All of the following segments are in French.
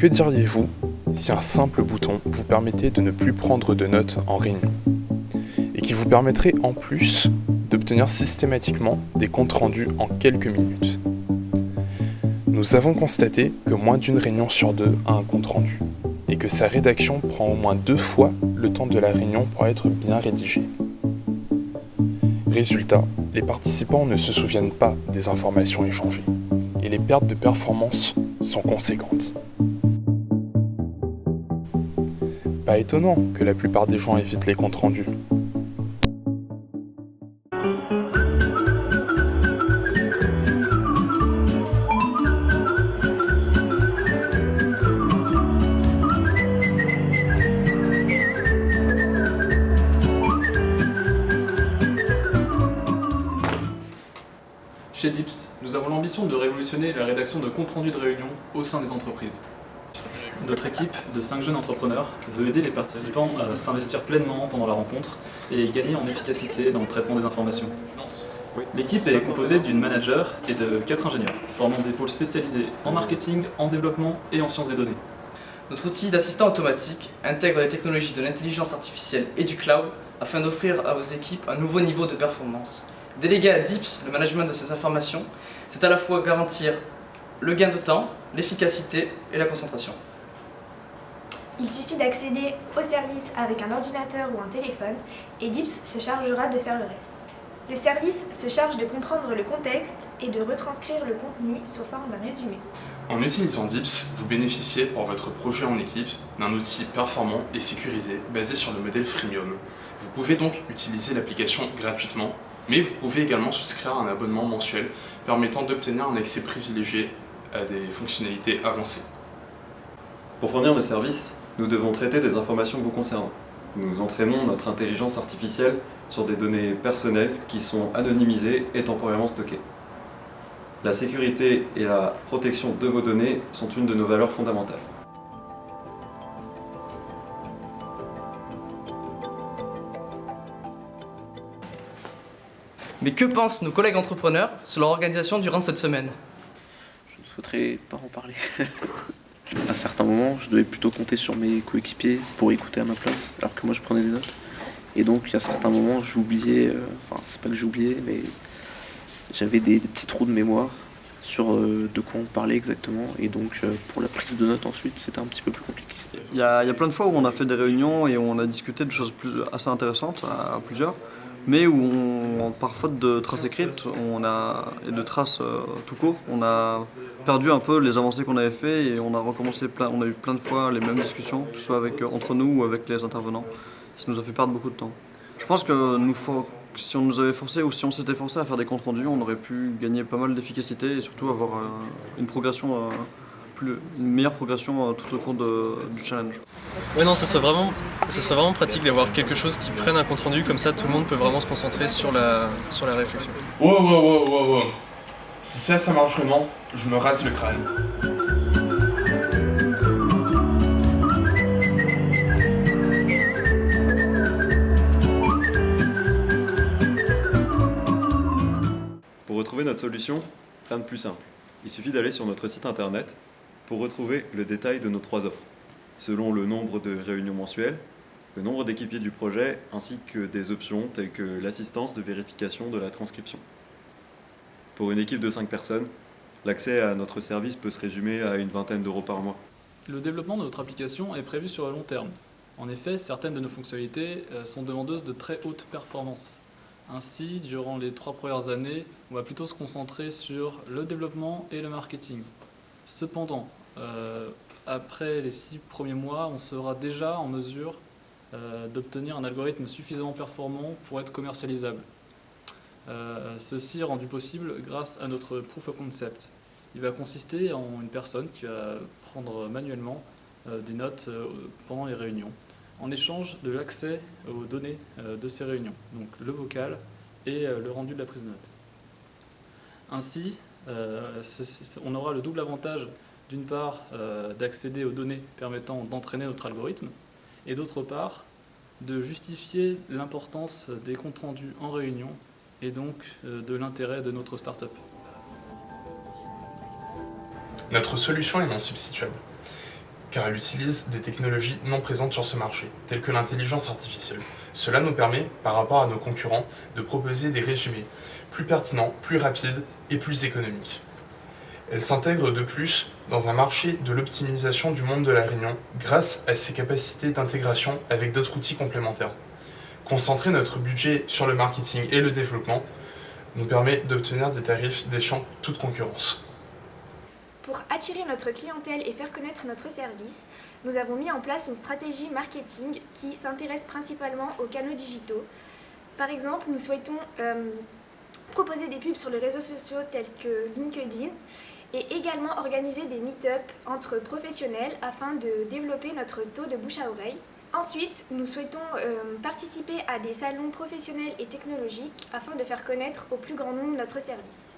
Que diriez-vous si un simple bouton vous permettait de ne plus prendre de notes en réunion et qui vous permettrait en plus d'obtenir systématiquement des comptes rendus en quelques minutes? Nous avons constaté que moins d'une réunion sur deux a un compte rendu et que sa rédaction prend au moins 2 fois le temps de la réunion pour être bien rédigée. Résultat, les participants ne se souviennent pas des informations échangées et les pertes de performance sont conséquentes. Pas étonnant que la plupart des gens évitent les comptes rendus. Chez Dips, nous avons l'ambition de révolutionner la rédaction de comptes rendus de réunion au sein des entreprises. Notre équipe de 5 jeunes entrepreneurs veut aider les participants à s'investir pleinement pendant la rencontre et gagner en efficacité dans le traitement des informations. L'équipe est composée d'une manager et de 4 ingénieurs, formant des pôles spécialisés en marketing, en développement et en sciences des données. Notre outil d'assistant automatique intègre les technologies de l'intelligence artificielle et du cloud afin d'offrir à vos équipes un nouveau niveau de performance. Déléguer à Dips le management de ces informations, c'est à la fois garantir le gain de temps, l'efficacité et la concentration. Il suffit d'accéder au service avec un ordinateur ou un téléphone et Dips se chargera de faire le reste. Le service se charge de comprendre le contexte et de retranscrire le contenu sous forme d'un résumé. En utilisant Dips, vous bénéficiez pour votre projet en équipe d'un outil performant et sécurisé basé sur le modèle freemium. Vous pouvez donc utiliser l'application gratuitement, mais vous pouvez également souscrire à un abonnement mensuel permettant d'obtenir un accès privilégié à des fonctionnalités avancées. Pour fournir le service, nous devons traiter des informations vous concernant. Nous entraînons notre intelligence artificielle sur des données personnelles qui sont anonymisées et temporairement stockées. La sécurité et la protection de vos données sont une de nos valeurs fondamentales. Mais que pensent nos collègues entrepreneurs sur leur organisation durant cette semaine? Je ne souhaiterais pas en parler. À certains moments, je devais plutôt compter sur mes coéquipiers pour écouter à ma place, alors que moi je prenais des notes. Et donc, à certains moments, j'oubliais, c'est pas que j'oubliais, mais j'avais des petits trous de mémoire sur de quoi on parlait exactement. Et donc, pour la prise de notes ensuite, c'était un petit peu plus compliqué. Il y a plein de fois où on a fait des réunions et on a discuté de choses assez intéressantes à plusieurs, mais où par faute de traces écrites et de traces tout court, on a perdu un peu les avancées qu'on avait fait et on a recommencé on a eu plein de fois les mêmes discussions, que ce soit entre nous ou avec les intervenants. Ça nous a fait perdre beaucoup de temps. Je pense que si on nous avait forcé ou si on s'était forcé à faire des comptes rendus, on aurait pu gagner pas mal d'efficacité et surtout avoir une meilleure progression tout au cours du challenge. Ouais, non, ça serait vraiment pratique d'avoir quelque chose qui prenne un compte rendu, comme ça tout le monde peut vraiment se concentrer sur la réflexion. Wow. Si ça marche vraiment, je me rase le crâne. Pour retrouver notre solution, rien de plus simple. Il suffit d'aller sur notre site internet pour retrouver le détail de nos 3 offres, selon le nombre de réunions mensuelles, le nombre d'équipiers du projet, ainsi que des options telles que l'assistance de vérification de la transcription. Pour une équipe de 5 personnes, l'accès à notre service peut se résumer à une vingtaine d'euros par mois. Le développement de notre application est prévu sur le long terme. En effet, certaines de nos fonctionnalités sont demandeuses de très haute performance. Ainsi, durant les 3 premières années, on va plutôt se concentrer sur le développement et le marketing. Cependant, après les 6 premiers mois, on sera déjà en mesure d'obtenir un algorithme suffisamment performant pour être commercialisable. Ceci est rendu possible grâce à notre proof of concept. Il va consister en une personne qui va prendre manuellement des notes pendant les réunions, en échange de l'accès aux données de ces réunions, donc le vocal et le rendu de la prise de notes. Ainsi, on aura le double avantage, d'une part, d'accéder aux données permettant d'entraîner notre algorithme, et d'autre part, de justifier l'importance des comptes rendus en réunion et donc de l'intérêt de notre start-up. Notre solution est non substituable. car elle utilise des technologies non présentes sur ce marché, telles que l'intelligence artificielle. Cela nous permet, par rapport à nos concurrents, de proposer des résumés plus pertinents, plus rapides et plus économiques. Elle s'intègre de plus dans un marché de l'optimisation du monde de la réunion grâce à ses capacités d'intégration avec d'autres outils complémentaires. Concentrer notre budget sur le marketing et le développement nous permet d'obtenir des tarifs défiant toute concurrence. Pour attirer notre clientèle et faire connaître notre service, nous avons mis en place une stratégie marketing qui s'intéresse principalement aux canaux digitaux. Par exemple, nous souhaitons proposer des pubs sur les réseaux sociaux tels que LinkedIn et également organiser des meet-up entre professionnels afin de développer notre taux de bouche à oreille. Ensuite, nous souhaitons participer à des salons professionnels et technologiques afin de faire connaître au plus grand nombre notre service.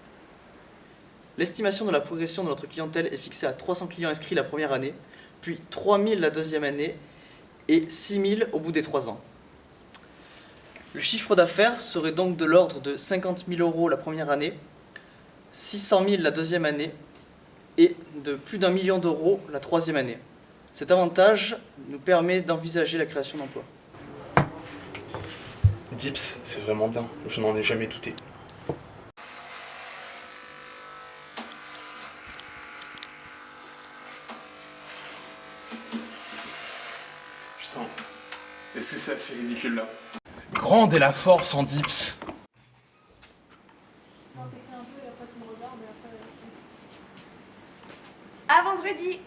L'estimation de la progression de notre clientèle est fixée à 300 clients inscrits la première année, puis 3000 la deuxième année et 6000 au bout des 3 ans. Le chiffre d'affaires serait donc de l'ordre de 50 000 € la première année, 600 000 la deuxième année et de plus d'1 million d'euros la troisième année. Cet avantage nous permet d'envisager la création d'emplois. Dips, c'est vraiment bien, je n'en ai jamais douté. Putain, est-ce que c'est assez ridicule là? Grande est la force en Dips. À vendredi!